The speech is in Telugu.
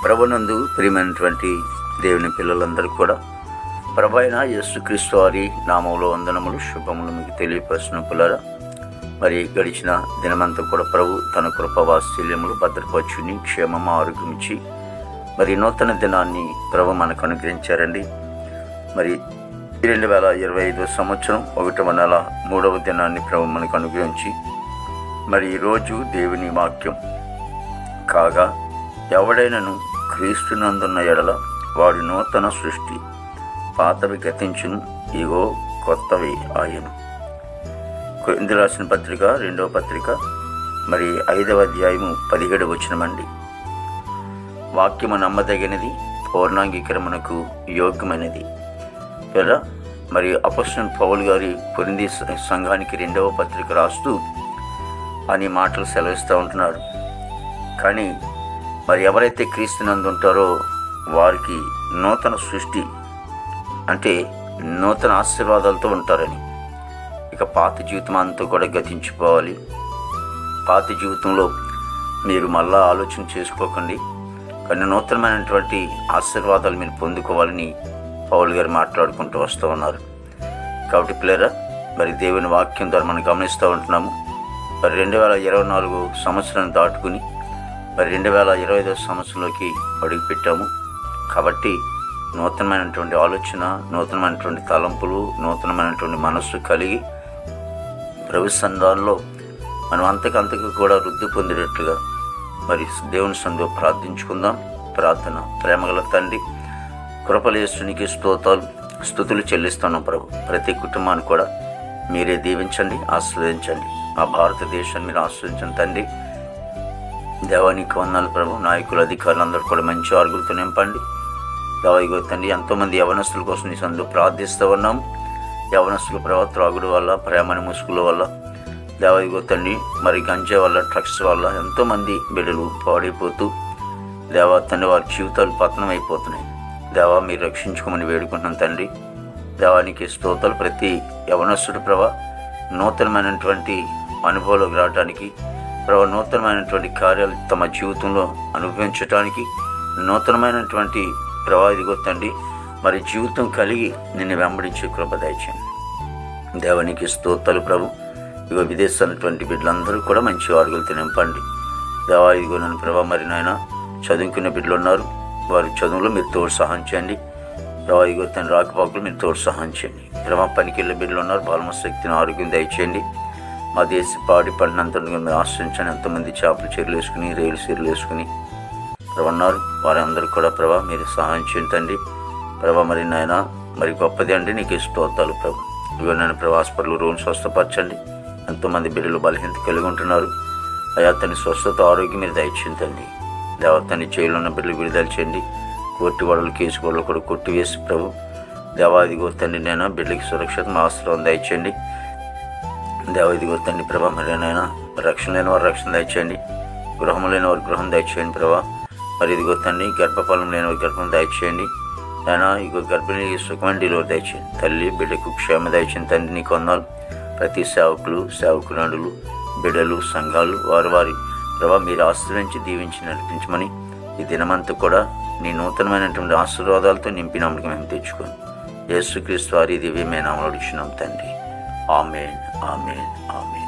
ప్రభునందు ప్రియమైనటువంటి దేవుని పిల్లలందరూ కూడా ప్రభు అయిన యేసుక్రీస్తు వారి నామంలో వందనములు శుభములు మీకు తెలియపరచిన పిల్లరా. మరి గడిచిన దినమంతా కూడా ప్రభు తన కృప వాత్సల్యములు భద్రపరచుని క్షేమం ఆరోగ్యం ఇచ్చి మరి నూతన దినాన్ని ప్రభు మనకు అనుగ్రహించారండి. మరి 2025 సంవత్సరం 1వ నెల 3వ దినాన్ని ప్రభు మనకు అనుగ్రహించి మరి ఈరోజు దేవుని వాక్యం కాగా, ఎవడైనను క్రీస్తునందున్న ఎడల వాడి నూతన సృష్టి, పాతవి గతించును, ఇగో కొత్తవి ఆయను. కొరింథీ రాసిన పత్రిక 2వ పత్రిక మరి 5వ అధ్యాయము 17వ వచనమండి. వాక్యము నమ్మదగినది, పూర్ణాంగీకరమునకు యోగ్యమైనది. కదా మరి అపోస్తలుడైన పౌలు గారి కొరింథీ సంఘానికి 2వ పత్రిక రాస్తూ అని మాటలు సెలవిస్తూ ఉంటున్నారు. కానీ మరి ఎవరైతే క్రీస్తునందు ఉంటారో వారికి నూతన సృష్టి అంటే నూతన ఆశీర్వాదాలతో ఉంటారని. ఇక పాత జీవితం అంతా కూడా గతించిపోవాలి. పాత జీవితంలో మీరు మళ్ళా ఆలోచన చేసుకోకండి, కానీ నూతనమైనటువంటి ఆశీర్వాదాలు మీరు పొందుకోవాలని పౌలు గారు మాట్లాడుకుంటూ వస్తూ ఉన్నారు. కాబట్టి పిల్లరా, మరి దేవుని వాక్యం ద్వారా మనం గమనిస్తూ ఉంటున్నాము. మరి 2024 సంవత్సరాన్ని దాటుకుని మరి 2025 సంవత్సరంలోకి అడుగుపెట్టాము. కాబట్టి నూతనమైనటువంటి ఆలోచన, నూతనమైనటువంటి తలంపులు, నూతనమైనటువంటి మనస్సు కలిగి ప్రభు సన్నిధానంలో మనం అంతకంతకు కూడా వృద్ధి పొందేటట్లుగా మరి దేవుని సన్నిధిలో ప్రార్థించుకుందాం. ప్రార్థన. ప్రేమగల తండ్రి, కృపలేస్తునికి స్తుతులు చెల్లిస్తున్నాం ప్రభు. ప్రతి కుటుంబాన్ని కూడా మీరే దీవించండి, ఆశీర్వదించండి. మా భారతదేశాన్ని మీరు ఆశీర్వదించండి తండ్రి. దేవానికి వందనాలు ప్రభు. నాయకులు, అధికారులు అందరూ కూడా మంచి ఆరుగులతో నింపండి. దేవాయిగో తండ్రి, ఎంతోమంది యవనస్తుల కోసం నీ సందు ప్రార్థిస్తూ ఉన్నాము. యవనస్తుల ప్రభావ త్రాగుడు వల్ల, ప్రేమని ముసుగుల వల్ల, దేవాయిగో తండ్రి మరి గంజా వల్ల, డ్రగ్స్ వల్ల ఎంతోమంది బిడ్డలు పాడైపోతూ దేవా తండ్రి వారి జీవితాలు పతనం అయిపోతున్నాయి. దేవా మీరు రక్షించుకోమని వేడుకుంటున్నాం తండ్రి. దేవానికి స్తోత్రాలు. ప్రతి యవనస్తుడు ప్రభా నూతనమైనటువంటి అనుభవంలోకి రావడానికి, ప్రభు నూతనమైనటువంటి కార్యాలు తమ జీవితంలో అనుభవించడానికి, నూతనమైనటువంటి ప్రభా ఇదిగో తండ్రి మరి జీవితం కలిగి నిన్ను వెంబడించే కృప దయచేయండి. దేవానికి స్తోత్రాలు ప్రభు. ఇగో విదేశాలటువంటి బిడ్డలందరూ కూడా మంచి ఆరుగులతో నింపండి. దేవా ఇదిగో నన్ను ప్రభా మరి నాయన చదువుకునే బిడ్డలు ఉన్నారు, వారి చదువులో మీరు తోడు సహాయం చేయండి. దేవా ఇదిగో తండ్రి రాకపోకలు మీరు తోడు సహాయం చేయండి. ప్రభా పనికి వెళ్ళే బిడ్డలు ఉన్నారు, బాలమశక్తిని ఆరోగ్యం దయచేయండి. మా దేశ పాడి పడినంత మీరు ఆశ్రయించండి. ఎంతోమంది చేపలు చీరలు వేసుకుని, రేలు చీరలు వేసుకుని ప్రభా ఉన్నారు, వారందరూ కూడా ప్రభా మీరు సహాయం చేయండి తండ్రి. ప్రభా మరి నాయన మరి గొప్పది అండి, నీకు స్తోత్రాలు ప్రభు. ఇవి నన్ను ప్రభా హాస్పిటల్ రూమ్ స్వస్థపరచండి. ఎంతోమంది బిడ్డలు బలహీనత కలిగి ఉంటున్నారు. అయా తన స్వస్థత ఆరోగ్యం మీరు దయచేయండి తండ్రి. దేవతని జైలు ఉన్న బిడ్డలు విడుదల చేయండి. కోర్టు గొడవలు, కేసు గొడవలు కూడా కొట్టివేసి ప్రభు దేవాదిగో తండ్రి నేను బిడ్డలకి సురక్షిత ఆశ్రయం దయచేయండి. దేవాదిగో తండ్రి ప్రభా మరి నైనా రక్షణ లేని వారు రక్షణ దయచేయండి. గృహం లేని వారు గృహం దయచేయండి ప్రభా. మరి ఇదిగో తండ్రి గర్భఫలం లేని వారి గర్భం దయచేయండి. అయినా ఇగో గర్భిణి సుఖమైన డెలివరీ దయచేయండి. తల్లి బిడ్డకు క్షేమ దయచేయండి తండ్రి. నీకు వందనాలు. ప్రతి సేవకులు, సేవకురాండులు, బిడ్డలు, సంఘాలు వారి ప్రభా మీరు ఆశ్రయించి దీవించి నడిపించమని ఈ దినమంతా కూడా నీ నూతనమైనటువంటి ఆశీర్వాదాలతో నింపి నమ్మకం మేము తెచ్చుకొని యేసుక్రీస్తు వారి దివ్యమైన నామములో అడుగుచున్నాం తండ్రి. ఆమేన్, ఆమేన్, ఆమేన్.